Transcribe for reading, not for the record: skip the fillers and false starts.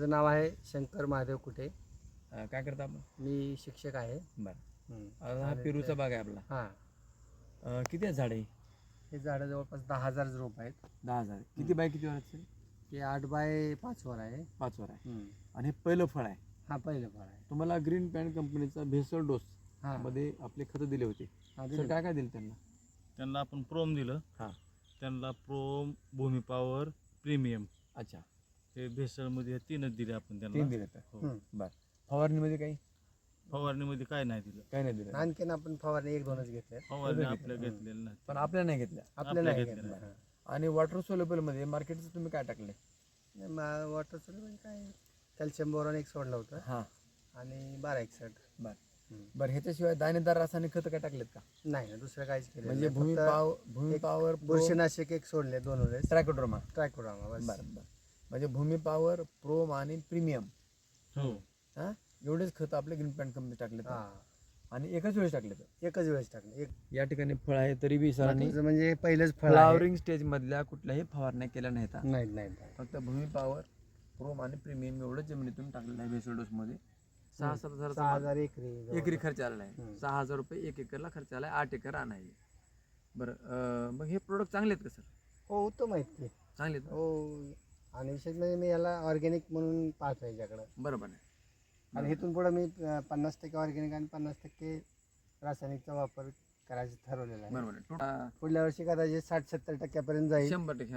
माझं नाव आहे शंकर महादेव कुटे. काय करता आपण? मी शिक्षक आहे. बरं. हा पेरूचा बाग आहे आपला. हां, किती आहे झाडे? हे झाडं जवळपास 10,000 रोप आहेत. 10,000. किती बाय किती वर असेल? ते 8x5 वर आहे. 5 वर आहे. आणि हे पहिलं फळ आहे. हा पहिलं फळ आहे. तुम्हाला ग्रीन पॅन्ट कंपनीचा भेसळ डोस हां मध्ये आपले खतं दिले होते. हां, तर दिलं. काय काय दिलं त्यांना? त्यांना आपण प्रोम दिलं. हां. त्यांना प्रोम, भूमी पॉवर, प्रीमियम अच्छा, हे भेसळमध्ये हे तीनच दिले आपण 3 त्यांना. दिले तर. हो. बरं. फवारणीमध्ये काही फवारणीमध्ये काय नाही दिलं. काही नाही दिलं. आणखीन आपण फवारणी 1-2च घेतल्या. फवारणी बरोबर. आपल्या घेतलेलं नाही. पण आपल्या नाही घेतल्या. आपल्या आपल्या नाही घेतल्या घेतल्या. आणि वॉटर सोलेबल मध्ये मार्केटचं तुम्ही काय टाकले? वॉटर म्हणजे काय कॅल्शियम बोरॉन एक सोडलं होतं हां. आणि 1261. बरं, ह्याच्याशिवाय दाणेदार रासायनिक खतं काय टाकलेत का? नाही ना, दुसरं काहीच केलं म्हणजे भूमी एक पॉवर बुरशीनाशक एक सोडले 2 वेळेस. ट्रॅकोड्रोमा. ट्रायकोडामा बस. बरं. म्हणजे भूमी पॉवर, प्रोम आणि प्रीमियम हो. हा एवढेच खत आपले ग्रीन पॅन्ट कंपनी टाकले हां, आणि एकच वेळेस टाकले. एकच वेळेस टाकलं. एक या ठिकाणी फळ आहे तरी बी सरांनी महत्त्वाचं म्हणजे हे पहिलंच फळ आहे. फ्लावरिंग स्टेज मधल्या कुठल्याही फवारण्या केल्या नाहीत. नाही. फक्त भूमी पॉवर, प्रोम आणि प्रीमियम एवढं जमिनीतून टाकलेलं आहे भेसळ डोस मध्ये. 6-7 हजाराचा 6,000 एकरी एकरी खर्च आलेला आहे. 6,000 रुपये 1 एकरला खर्च आला आहे. 8 एकर आणायचे. बरं, मग हे प्रोडक्ट चांगले आहेत का सर? हो, उत्तम आहेत की. चांगले आहेत. हो, आणि विशेष म्हणजे मी याला ऑर्गॅनिक म्हणून पाहतो याच्याकडं. बरोबर आहे. आणि इथून पुढं मी 50% ऑर्गॅनिक आणि 50% रासायनिकचा वापर करायचं ठरवलेला आहे. बरोबर आहे. पुढल्या वर्षी कदाचित 60-70% जाईल. 100%